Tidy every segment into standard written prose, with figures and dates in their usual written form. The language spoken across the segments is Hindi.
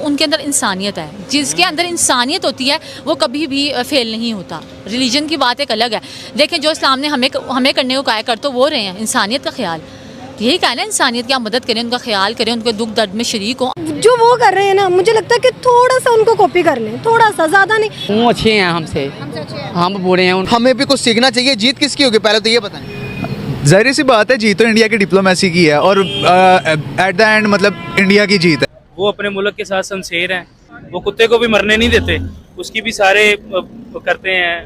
उनके अंदर इंसानियत है, जिसके अंदर इंसानियत होती है वो कभी भी फेल नहीं होता। रिलीजन की बात एक अलग है। देखें, जो इस्लाम ने हमें करने को कहा कर तो वो रहे हैं इंसानियत का ख्याल। यही कहा ना, इंसानियत की आप मदद करें, उनका ख्याल करें, उनके दुख दर्द में शरीक हो। जो वो कर रहे हैं ना, मुझे लगता है कि थोड़ा सा उनको कॉपी कर लें, थोड़ा सा, ज़्यादा नहीं। वो अच्छे हैं हमसे, हम बुरे हैं। हमें भी कुछ सीखना चाहिए। जीत किसकी होगी पहले तो ये बताएं। जाहिर सी बात है, जीत तो इंडिया की डिप्लोमेसी की है और एट द एंड मतलब इंडिया की जीत है। वो अपने मुल्क के साथ शमशेर हैं, वो कुत्ते को भी मरने नहीं देते, उसकी भी सारे करते हैं,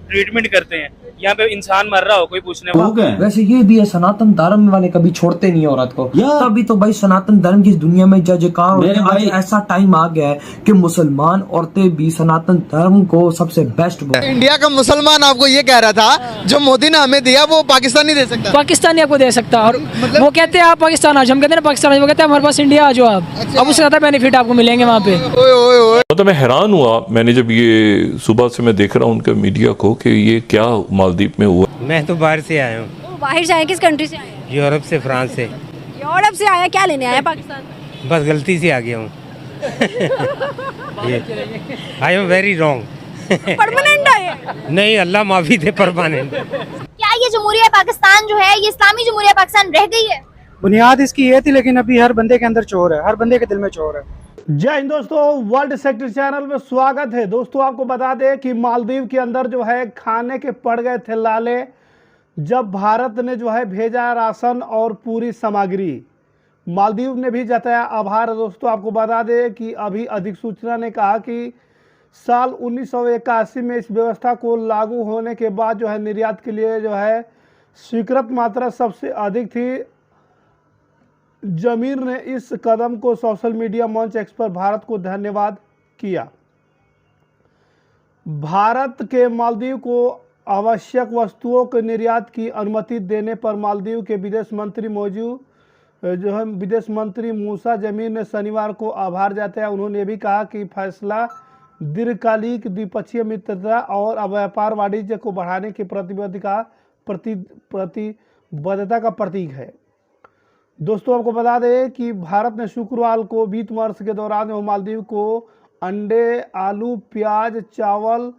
ट्रीटमेंट करते हैं। यहाँ पे इंसान मर रहा हो कोई पूछने वाला। वैसे ये भी है, सनातन धर्म वाले कभी छोड़ते नहीं औरत को। तभी तो भाई सनातन धर्म की इस दुनिया में जय जयकार होती है। आज ऐसा टाइम आ गया है कि मुसलमान औरतें भी सनातन धर्म को सबसे बेस्ट इंडिया का मुसलमान आपको ये कह रहा था जो मोदी ने हमें दिया वो पाकिस्तान नहीं दे सकता। पाकिस्तानी आपको दे सकता। और मतलब वो कहते हैं आप पाकिस्तान आ जाओ, हम कहते हैं ना पाकिस्तान, वो कहते हैं हमारे पास इंडिया आ जाओ आप। अच्छा। अब उससे ज्यादा बेनिफिट आपको मिलेंगे वहाँ पे। तो मैं हैरान हुआ, मैंने जब ये सुबह से मैं देख रहा हूँ उनके मीडिया को कि ये क्या मालदीव में हुआ। मैं तो बाहर से आया हूँ। बाहर से आए, किस कंट्री से आए? यूरोप से, फ्रांस से। यूरोप से आया, क्या लेने आया पाकिस्तान? बस गलती से आ गया हूँ। I am very wrong. Permanent आए? नहीं, अल्लाह माफी दे, परमानेंट। क्या ये जमहूरिया पाकिस्तान जो है, ये इस्लामी जमहूरिया पाकिस्तान रह गई है? बुनियाद इसकी ये थी, लेकिन अभी हर बंदे के अंदर चोर है, हर बंदे के दिल में चोर है। जय हिंद दोस्तों, वर्ल्ड सेक्टर चैनल में स्वागत है। दोस्तों आपको बता दें कि मालदीव के अंदर जो है खाने के पड़ गए थे लाले, जब भारत ने जो है भेजा राशन और पूरी सामग्री। मालदीव ने भी जताया आभार। दोस्तों आपको बता दें कि अभी अधिसूचना ने कहा कि साल 1981 में इस व्यवस्था को लागू होने के बाद जो है निर्यात के लिए जो है स्वीकृत मात्रा सबसे अधिक थी। जमीर ने इस कदम को सोशल मीडिया मंच एक्स पर भारत को धन्यवाद किया। भारत के मालदीव को आवश्यक वस्तुओं के निर्यात की अनुमति देने पर मालदीव के विदेश मंत्री मूसा जमीर ने शनिवार को आभार जताया। उन्होंने ये भी कहा कि फैसला दीर्घकालिक द्विपक्षीय मित्रता और व्यापार वाणिज्य को बढ़ाने की प्रतिबद्धता का प्रतीक है। दोस्तों आपको बता दें कि भारत ने शुक्रवार को वित्त वर्ष के दौरान मालदीव को अंडे, आलू, प्याज, चावल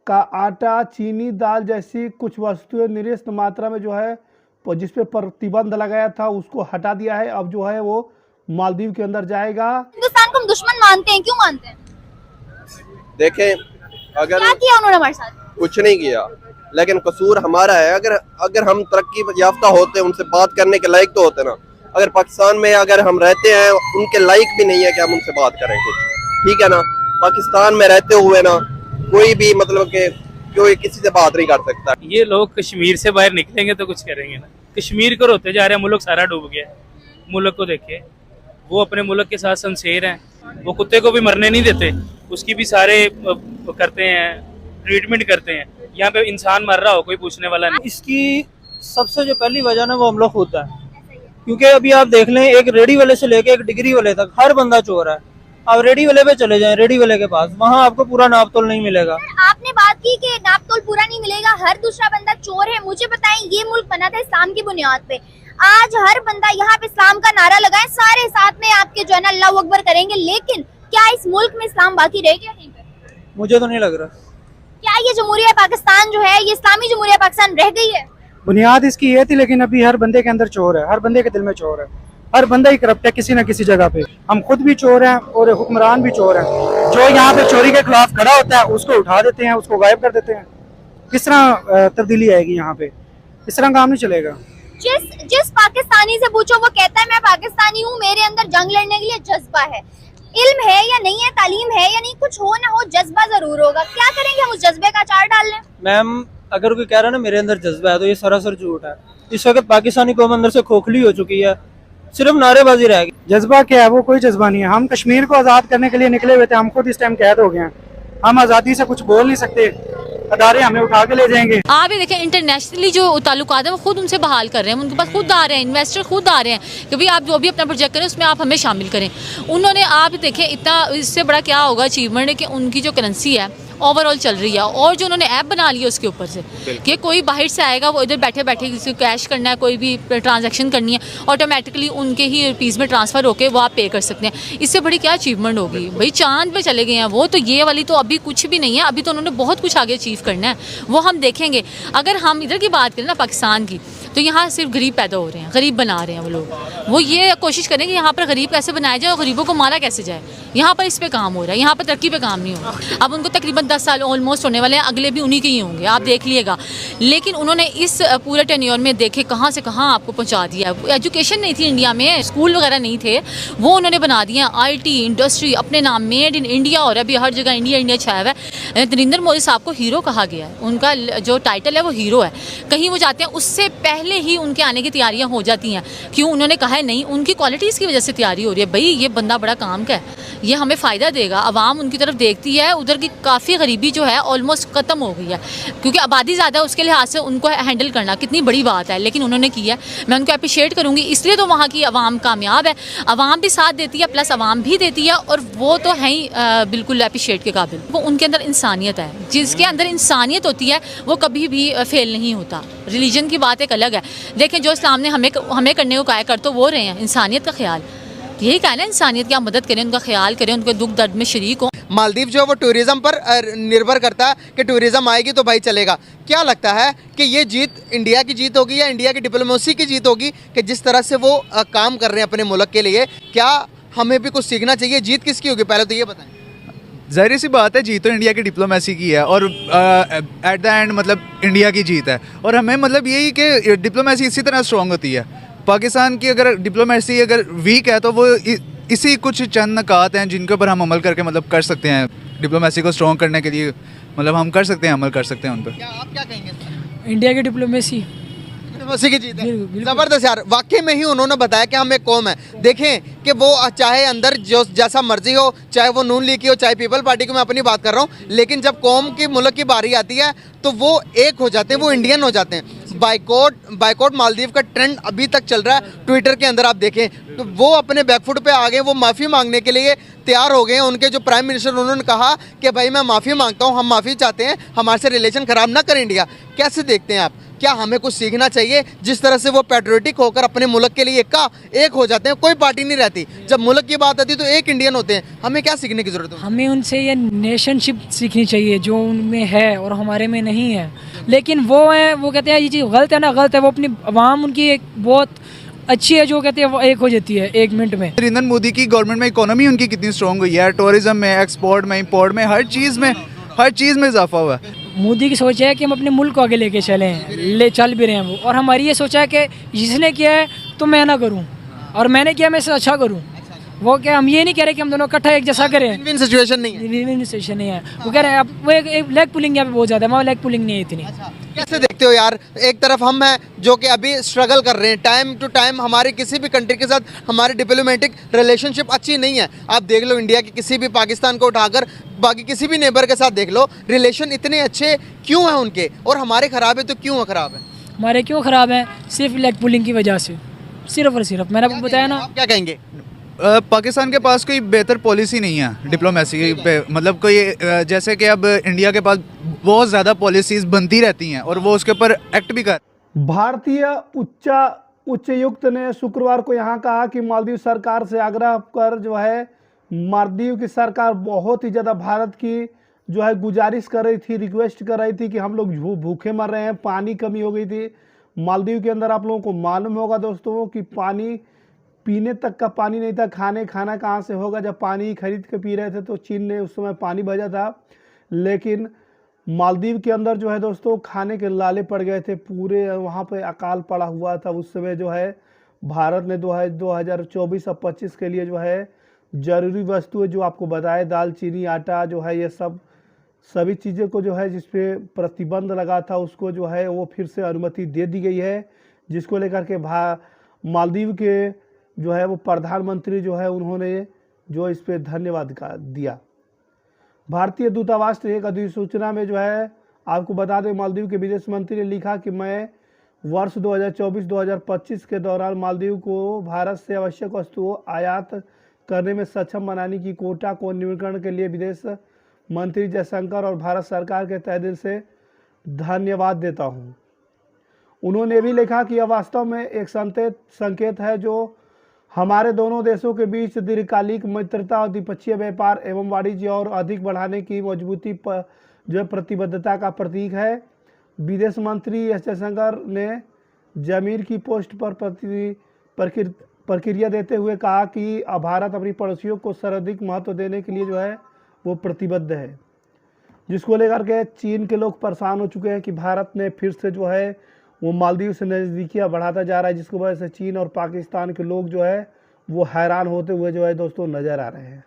का आटा, चीनी, दाल जैसी कुछ वस्तुएं निर्दिष्ट मात्रा में जो है जिस पे प्रतिबंध लगाया था उसको हटा दिया है। अब जो है वो मालदीव के अंदर जाएगा। हिंदुस्तान को हम दुश्मन मानते हैं, क्यों मानते हैं? देखें, अगर क्या किया उन्होंने हमारे साथ? कुछ नहीं किया, लेकिन कसूर हमारा है। अगर हम तरक्की याफ्ता होते, उनसे बात करने के लायक तो होते ना। अगर पाकिस्तान में अगर हम रहते हैं, उनके लायक भी नहीं है कि हम उनसे बात करें कुछ, ठीक है ना। पाकिस्तान में रहते हुए ना कोई भी मतलब कि कोई किसी से बात नहीं कर सकता। ये लोग कश्मीर से बाहर निकलेंगे तो कुछ करेंगे ना। कश्मीर को रोते जा रहे हैं, मुल्क सारा डूब गया। मुल्क को देखिए, वो अपने मुल्क के साथ शमशेर हैं, वो कुत्ते को भी मरने नहीं देते, उसकी भी सारे करते हैं, ट्रीटमेंट करते हैं। यहाँ पे इंसान मर रहा हो कोई पूछने वाला नहीं। इसकी सबसे जो पहली वजह ना वो हम लोग खुद है, क्योंकि अभी आप देख लें एक रेडी वाले से लेके एक डिग्री वाले तक हर बंदा चोर है। आप रेडी वाले पे चले जाएं, रेडी वाले के पास, वहाँ आपको पूरा नाप तोल नहीं मिलेगा। आपने बात की कि नाप तोल पूरा नहीं मिलेगा, हर दूसरा बंदा चोर है। मुझे बताएं, ये मुल्क बना था इस्लाम की बुनियाद पे। आज हर बंदा यहाँ पे इस्लाम का नारा लगाए, सारे साथ में आपके जो है ना अल्लाह अकबर करेंगे, लेकिन क्या इस मुल्क में इस्लाम बाकी रह गया कहीं पे? मुझे तो नहीं लग रहा। क्या ये जमहूरिया पाकिस्तान जो है, ये इस्लामी जमहूरिया पाकिस्तान रह गई है? बुनियाद इसकी ये थी, लेकिन अभी हर बंदे के अंदर चोर है, हर बंदे के दिल में चोर है। हर बंदा ही करप्ट है किसी न किसी जगह पे। हम खुद भी चोर हैं और हुक्मरान भी चोर हैं। जो यहाँ पे चोरी के खिलाफ खड़ा होता है उसको उठा देते हैं, उसको गायब कर देते हैं। किस तरह तब्दीली आएगी यहाँ पे? इस तरह काम नहीं चलेगा। जिस पाकिस्तानी से पूछो वो कहता है मैं पाकिस्तानी हूँ, मेरे अंदर जंग लड़ने के लिए जज्बा है। इल्म है या नहीं है, तालीम है या नहीं, कुछ हो ना हो जज्बा जरूर होगा। क्या करेंगे हम उस जज्बे का अचार डाल लें? मैम अगर कोई कह रहा है ना मेरे अंदर जज्बा है, तो ये सरासर झूठ है। इस वक्त पाकिस्तानी कौम अंदर से खोखली हो चुकी है, सिर्फ नारेबाजी रह गई। जज्बा क्या है? वो कोई जज्बा नहीं है। हम कश्मीर को आज़ाद करने के लिए निकले हुए थे, हम खुद इस टाइम कैद हो गए हैं। हम आज़ादी से कुछ बोल नहीं सकते, अदारे हमें उठा के ले जाएंगे। आप ये देखें, इंटरनेशनली जो ताल्लुकात है वो खुद उनसे बहाल कर रहे हैं, उनके पास खुद आ रहे हैं, इन्वेस्टर खुद आ रहे हैं कि भाई आप जो भी अपना प्रोजेक्ट करें उसमें आप हमें शामिल करें। उन्होंने, आप देखें, इतना इससे बड़ा क्या होगा अचीवमेंट है कि उनकी जो करेंसी है ओवरऑल चल रही है। और जो उन्होंने ऐप बना लिया उसके ऊपर से कि कोई बाहर से आएगा, वो इधर बैठे बैठे किसी को कैश करना है, कोई भी ट्रांजैक्शन करनी है, ऑटोमेटिकली उनके ही रुपीज़ में ट्रांसफ़र होकर वो आप पे कर सकते हैं। इससे बड़ी क्या अचीवमेंट होगी भाई, चांद पे चले गए हैं वो, तो ये वाली तो अभी कुछ भी नहीं है, अभी तो उन्होंने बहुत कुछ आगे अचीव करना है, वो हम देखेंगे। अगर हम इधर की बात करें ना पाकिस्तान की, तो यहाँ सिर्फ गरीब पैदा हो रहे हैं, गरीब बना रहे हैं वो लोग। वो ये कोशिश करें कि यहाँ पर गरीब कैसे बनाया जाए और गरीबों को मारा कैसे जाए। यहाँ पर इस पे काम हो रहा है, यहाँ पर तरक्की पे काम नहीं हो रहा। अब उनको तकरीबन 10 साल ऑलमोस्ट होने वाले हैं, अगले भी उन्हीं के ही होंगे, आप देख लीजिएगा। लेकिन उन्होंने इस पूरे टेन्योर में देखे कहाँ से कहाँ आपको पहुँचा दिया। एजुकेशन नहीं थी इंडिया में, स्कूल वगैरह नहीं थे, वो उन्होंने बना दिया। IT इंडस्ट्री अपने नाम, मेड इन इंडिया हो रहा है अभी हर जगह, इंडिया इंडिया छाया हुआ है। नरेंद्र मोदी साहब को हीरो कहा गया है, उनका जो टाइटल है वो हीरो है। कहीं वो जाते हैं उससे पहले ही उनके आने की तैयारियां हो जाती हैं। क्यों? उन्होंने कहा है नहीं, उनकी क्वालिटीज़ की वजह से तैयारी हो रही है। भाई ये बंदा बड़ा काम का है, ये हमें फ़ायदा देगा। आवाम उनकी तरफ देखती है, उधर की काफ़ी गरीबी जो है ऑलमोस्ट ख़त्म हो गई है, क्योंकि आबादी ज़्यादा है, उसके लिहाज से उनको हैंडल करना कितनी बड़ी बात है, लेकिन उन्होंने किया। मैं उनको अप्रिशिएट करूँगी, इसलिए तो वहाँ की आवाम कामयाब है। आवाम भी साथ देती है, प्लस आवाम भी देती है, और वो तो हैं ही बिल्कुल अप्रिशिएट के काबिल। वो उनके अंदर इंसानियत है, जिसके अंदर इंसानियत होती है वो कभी भी फेल नहीं होता। रिलीजन की बात एक अलग है। देखें, जो इस्लाम ने हमें करने को कहा है, कर तो वो रहे हैं, इंसानियत का ख्याल। यही कहना है, इंसानियत की आप मदद करें, उनका ख्याल करें, उनके दुख दर्द में शरीक हो। मालदीव जो है वो टूरिज्म पर निर्भर करता है कि टूरिज्म आएगी तो भाई चलेगा। क्या लगता है कि ये जीत इंडिया की जीत होगी या इंडिया की डिप्लोमेसी की जीत होगी कि जिस तरह से वो काम कर रहे हैं अपने मुल्क के लिए? क्या हमें भी कुछ सीखना चाहिए? जीत किसकी होगी पहले तो ये बताएं। जाहिर सी बात है, जीत तो इंडिया की डिप्लोमेसी की है, और एट द एंड मतलब इंडिया की जीत है। और हमें मतलब यही कि डिप्लोमेसी इसी तरह स्ट्रॉन्ग होती है। पाकिस्तान की अगर डिप्लोमेसी अगर वीक है तो वो इसी कुछ चंद नकात हैं जिनके ऊपर हम अमल करके मतलब कर सकते हैं। डिप्लोमेसी को स्ट्रॉन्ग करने के लिए मतलब हम कर सकते हैं, अमल कर सकते हैं उन पर। आप क्या कहेंगे? इंडिया की डिप्लोमेसी की जीत है। जबरदस्त यार, वाकई में ही उन्होंने बताया कि हम एक कौम है। देखें कि वो चाहे अंदर जो जैसा मर्जी हो, चाहे वो नून लीग की हो, चाहे पीपल पार्टी की, मैं अपनी बात कर रहा हूँ, लेकिन जब कौम की मुल्क की बारी आती है तो वो एक हो जाते हैं, वो इंडियन हो जाते हैं। बाइकआउट मालदीव का ट्रेंड अभी तक चल रहा है ट्विटर के अंदर, आप देखें तो वो अपने बैकफुट पे आ गए, वो माफ़ी मांगने के लिए तैयार हो गए हैं। उनके जो प्राइम मिनिस्टर, उन्होंने कहा कि भाई मैं माफ़ी मांगता हूँ, हम माफ़ी चाहते हैं, हमारे से रिलेशन ख़राब ना करें इंडिया। कैसे देखते हैं आप? क्या हमें कुछ सीखना चाहिए जिस तरह से वो पैट्रियोटिक होकर अपने मुल्क के लिए एक हो जाते हैं? कोई पार्टी नहीं रहती, जब मुल्क की बात आती है तो एक इंडियन होते हैं। हमें क्या सीखने की ज़रूरत है? हमें उनसे ये नेशनशिप सीखनी चाहिए जो उनमें है और हमारे में नहीं है। लेकिन वो है, वो कहते हैं ये चीज़ गलत है ना, गलत है। वो अपनी आवाम उनकी एक बहुत अच्छी है, जो कहते हैं वो एक हो जाती है 1 मिनट में। नरेंद्र मोदी की गवर्नमेंट में इकोनॉमी उनकी कितनी स्ट्रॉन्ग हुई है, टूरिज्म में, एक्सपोर्ट में, इंपोर्ट में, हर चीज़ में इजाफा हुआ है। मोदी की सोच है कि हम अपने मुल्क को आगे लेके चल भी रहे हैं वो, और हमारी ये सोचा है कि जिसने किया है तो मैं ना करूं, और मैंने किया मैं इससे अच्छा करूं। वो क्या, हम ये नहीं कह रहे कि हम दोनों इकट्ठा एक जैसा करें। विन सिचुएशन नहीं है, विन सिचुएशन नहीं है। वो कह रहे हैं अब वो एक लेग पुलिंग यहाँ पे बहुत ज़्यादा है, वहाँ लेग पुलिंग नहीं है इतनी। कैसे देखते हो यार? एक तरफ हम हैं जो कि अभी स्ट्रगल कर रहे हैं, टाइम टू टाइम हमारे किसी भी कंट्री के साथ हमारी डिप्लोमेटिक रिलेशनशिप अच्छी नहीं है। आप देख लो इंडिया की किसी भी, पाकिस्तान को उठाकर बाकी किसी भी नेबर के साथ देख लो, रिलेशन इतने अच्छे क्यों हैं उनके, और हमारे ख़राब है तो क्यों ख़राब है? हमारे क्यों ख़राब है? सिर्फ लेग पुलिंग की वजह से, सिर्फ और सिर्फ। मैंने आपको बताया ना। आप क्या कहेंगे? पाकिस्तान के पास कोई बेहतर पॉलिसी नहीं है डिप्लोमेसी पे। मतलब कोई जैसे कि अब इंडिया के पास बहुत ज़्यादा पॉलिसीज़ बनती रहती हैं और वो उसके ऊपर एक्ट भी कर। भारतीय उच्चायुक्त ने शुक्रवार को यहाँ कहा कि मालदीव सरकार से आग्रह कर जो है मालदीव की सरकार बहुत ही ज़्यादा भारत की जो है गुजारिश कर रही थी, रिक्वेस्ट कर रही थी कि हम लोग भूखे मर रहे हैं, पानी कमी हो गई थी मालदीव के अंदर। आप लोगों को मालूम होगा दोस्तों कि पानी, पीने तक का पानी नहीं था, खाना कहाँ से होगा? जब पानी खरीद के पी रहे थे तो चीन ने उस समय पानी भेजा था, लेकिन मालदीव के अंदर जो है दोस्तों खाने के लाले पड़ गए थे, पूरे वहाँ पे अकाल पड़ा हुआ था। उस समय जो है भारत ने 2024 और 25 के लिए जो है ज़रूरी वस्तुएं जो आपको बताए, दाल, चीनी, आटा जो है, ये सभी चीज़ें को जो है जिस पे प्रतिबंध लगा था उसको जो है वो फिर से अनुमति दे दी गई है, जिसको लेकर के मालदीव के जो है वो प्रधानमंत्री जो है उन्होंने जो इस पे धन्यवाद दिया। भारतीय दूतावास ने एक अधिसूचना में जो है आपको बता दें, मालदीव के विदेश मंत्री ने लिखा कि मैं वर्ष 2024-2025 के दौरान मालदीव को भारत से आवश्यक वस्तुओं आयात करने में सक्षम बनाने की कोटा को न्यूनीकरण के लिए विदेश मंत्री जयशंकर और भारत सरकार के तहे दिल से धन्यवाद देता हूँ। उन्होंने भी लिखा कि यह वास्तव में एक संकेत है जो हमारे दोनों देशों के बीच दीर्घकालिक मित्रता और द्विपक्षीय व्यापार एवं वाणिज्य और अधिक बढ़ाने की मजबूती पर जो प्रतिबद्धता का प्रतीक है। विदेश मंत्री एस जयशंकर ने जमीर की पोस्ट पर प्रतिक्रिया देते हुए कहा कि भारत अपनी पड़ोसियों को सर्वाधिक महत्व देने के लिए जो है वो प्रतिबद्ध है, जिसको लेकर के चीन के लोग परेशान हो चुके हैं कि भारत ने फिर से जो है वो मालदीव से नज़दीकियाँ बढ़ाता जा रहा है, जिसकी वजह से चीन और पाकिस्तान के लोग जो है वो हैरान होते हुए जो है दोस्तों नज़र आ रहे हैं।